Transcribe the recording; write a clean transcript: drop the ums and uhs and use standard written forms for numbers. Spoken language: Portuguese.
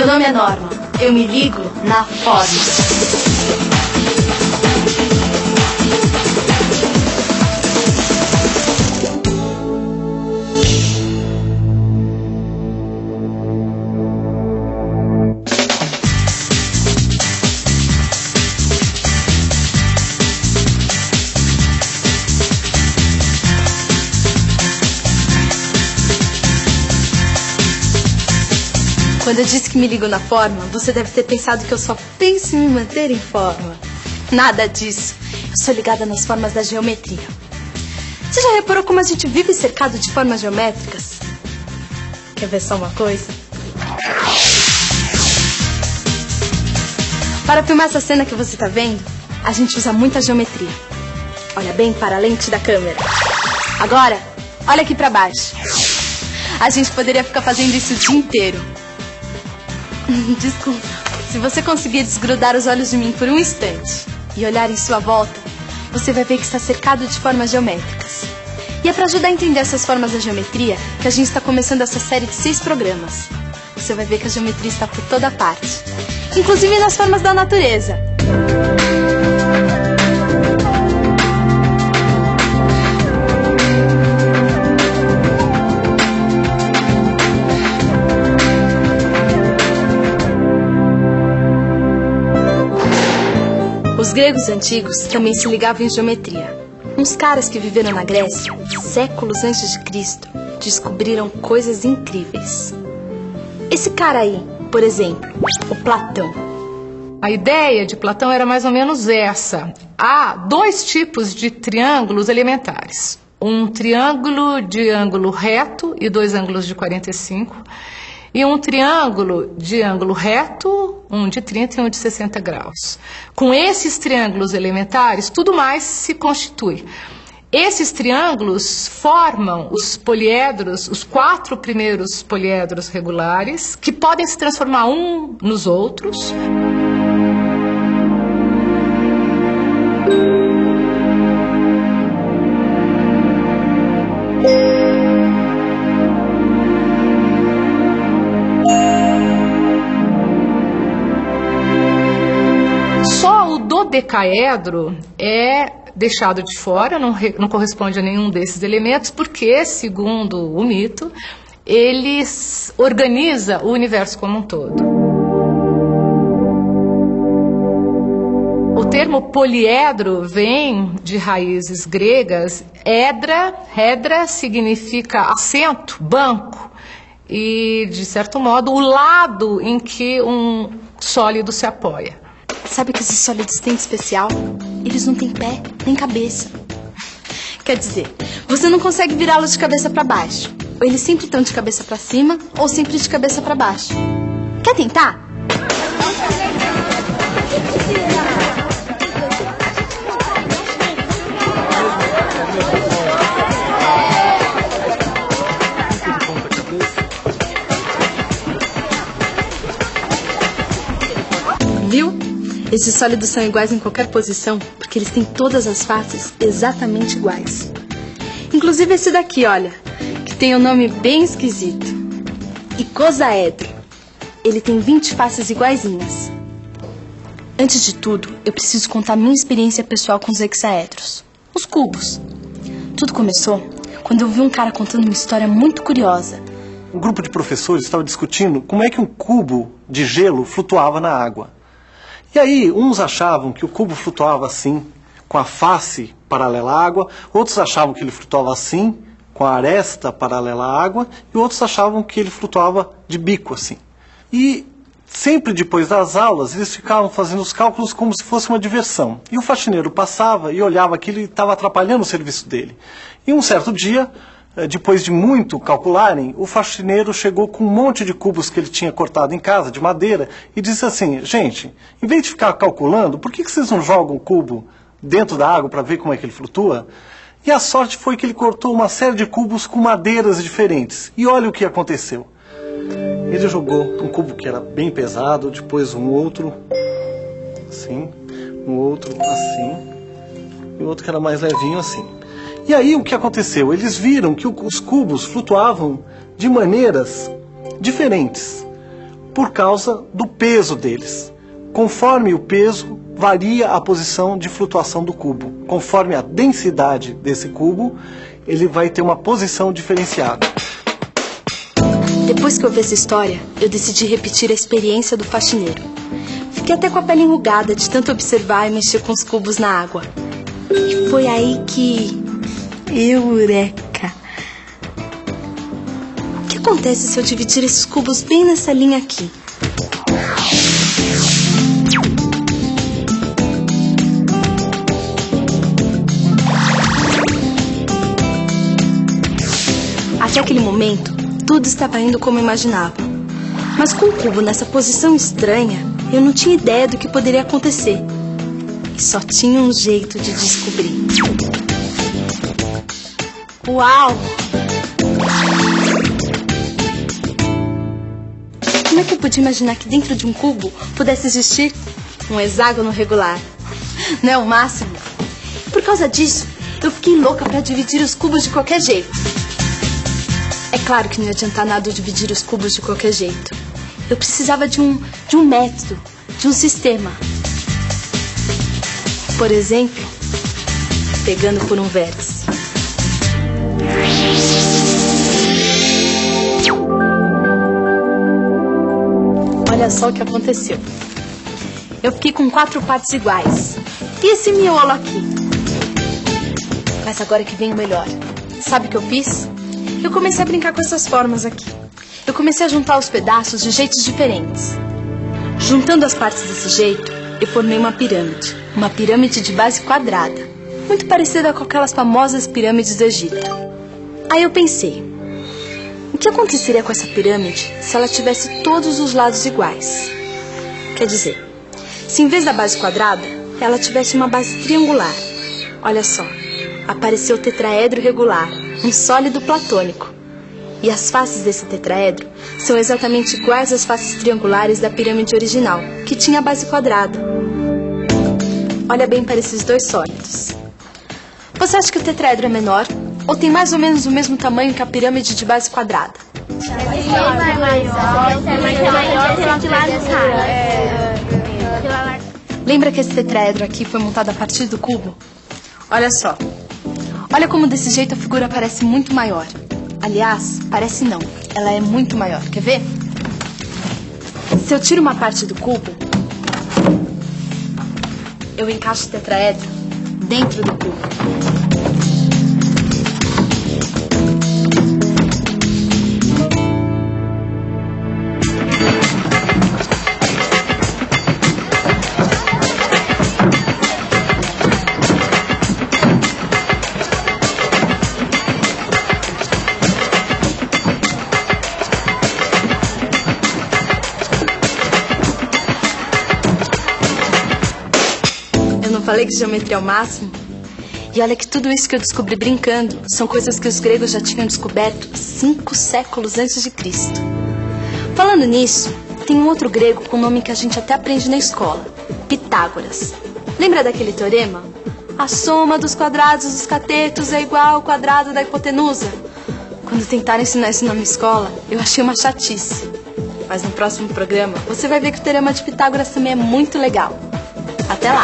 nome é Norma. Eu me ligo na forma. Quando eu disse que me ligo na forma, você deve ter pensado que eu só penso em me manter em forma. Nada disso. Eu sou ligada nas formas da geometria. Você já reparou como a gente vive cercado de formas geométricas? Quer ver só uma coisa? Para filmar essa cena que você está vendo, a gente usa muita geometria. Olha bem para a lente da câmera. Agora, olha aqui para baixo. A gente poderia ficar fazendo isso o dia inteiro. Desculpa. Se você conseguir desgrudar os olhos de mim por um instante e olhar em sua volta, você vai ver que está cercado de formas geométricas. E é para ajudar a entender essas formas da geometria que a gente está começando essa série de 6 programas. Você vai ver que a geometria está por toda parte, inclusive nas formas da natureza. Os gregos antigos também se ligavam em geometria. Uns caras que viveram na Grécia, séculos antes de Cristo, descobriram coisas incríveis. Esse cara aí, por exemplo, o Platão. A ideia de Platão era mais ou menos essa. Há 2 tipos de triângulos elementares. Um triângulo de ângulo reto e 2 ângulos de 45. E um triângulo de ângulo reto, um de 30 e um de 60 graus. Com esses triângulos elementares, tudo mais se constitui. Esses triângulos formam os poliedros, os 4 primeiros poliedros regulares, que podem se transformar um nos outros. Dodecaedro é deixado de fora, não corresponde a nenhum desses elementos, porque, segundo o mito, ele organiza o universo como um todo. O termo poliedro vem de raízes gregas. Hedra significa assento, banco, e, de certo modo, o lado em que um sólido se apoia. Sabe o que esses sólidos têm de especial? Eles não têm pé nem cabeça. Quer dizer, você não consegue virá-los de cabeça para baixo. Ou eles sempre estão de cabeça para cima, ou sempre de cabeça para baixo. Quer tentar? Viu? Esses sólidos são iguais em qualquer posição, porque eles têm todas as faces exatamente iguais. Inclusive esse daqui, olha, que tem um nome bem esquisito. Icosaedro. Ele tem 20 faces iguaizinhas. Antes de tudo, eu preciso contar minha experiência pessoal com os hexaedros. Os cubos. Tudo começou quando eu vi um cara contando uma história muito curiosa. Um grupo de professores estava discutindo como é que um cubo de gelo flutuava na água. E aí, uns achavam que o cubo flutuava assim, com a face paralela à água, outros achavam que ele flutuava assim, com a aresta paralela à água, e outros achavam que ele flutuava de bico assim. E sempre depois das aulas, eles ficavam fazendo os cálculos como se fosse uma diversão. E o faxineiro passava e olhava aquilo e estava atrapalhando o serviço dele. E um certo dia, depois de muito calcularem, o faxineiro chegou com um monte de cubos que ele tinha cortado em casa, de madeira, e disse assim: gente, em vez de ficar calculando, por que vocês não jogam o cubo dentro da água para ver como é que ele flutua? E a sorte foi que ele cortou uma série de cubos com madeiras diferentes. E olha o que aconteceu. Ele jogou um cubo que era bem pesado, depois um outro assim, um outro assim, e outro que era mais levinho assim. E aí o que aconteceu? Eles viram que os cubos flutuavam de maneiras diferentes. por causa do peso deles. Conforme o peso, varia a posição de flutuação do cubo. Conforme a densidade desse cubo, ele vai ter uma posição diferenciada. Depois que eu vi essa história, eu decidi repetir a experiência do faxineiro. Fiquei até com a pele enrugada de tanto observar e mexer com os cubos na água. E foi aí que... Eureka! O que acontece se eu dividir esses cubos bem nessa linha aqui? Até aquele momento, tudo estava indo como eu imaginava. Mas com o cubo nessa posição estranha, eu não tinha ideia do que poderia acontecer. E só tinha um jeito de descobrir. Uau! Como é que eu podia imaginar que dentro de um cubo pudesse existir um hexágono regular? Não é o máximo? Por causa disso, eu fiquei louca para dividir os cubos de qualquer jeito. É claro que não ia adiantar nada eu dividir os cubos de qualquer jeito. Eu precisava de um método, de um sistema. Por exemplo, pegando por um vértice. Olha só o que aconteceu. Eu fiquei com 4 partes iguais. E esse miolo aqui? Mas agora que vem o melhor. Sabe o que eu fiz? Eu comecei a brincar com essas formas aqui. Eu comecei a juntar os pedaços de jeitos diferentes. Juntando as partes desse jeito, eu formei uma pirâmide. Uma pirâmide de base quadrada. Muito parecida com aquelas famosas pirâmides do Egito. Aí eu pensei, o que aconteceria com essa pirâmide se ela tivesse todos os lados iguais? Quer dizer, se em vez da base quadrada, ela tivesse uma base triangular. Olha só, apareceu o tetraedro regular, um sólido platônico. E as faces desse tetraedro são exatamente iguais às faces triangulares da pirâmide original, que tinha a base quadrada. Olha bem para esses dois sólidos. Você acha que o tetraedro é menor ou tem mais ou menos o mesmo tamanho que a pirâmide de base quadrada? Lembra que esse tetraedro aqui foi montado a partir do cubo? Olha só. Olha como desse jeito a figura parece muito maior. Aliás, parece não. Ela é muito maior. Quer ver? Se eu tiro uma parte do cubo, eu encaixo o tetraedro dentro do cubo. Falei que geometria é o máximo? E olha que tudo isso que eu descobri brincando são coisas que os gregos já tinham descoberto 5 séculos antes de Cristo. Falando nisso, tem um outro grego com nome que a gente até aprende na escola, Pitágoras. Lembra daquele teorema? A soma dos quadrados dos catetos é igual ao quadrado da hipotenusa. Quando tentaram ensinar isso na minha escola, eu achei uma chatice. Mas no próximo programa, você vai ver que o teorema de Pitágoras também é muito legal. Até lá!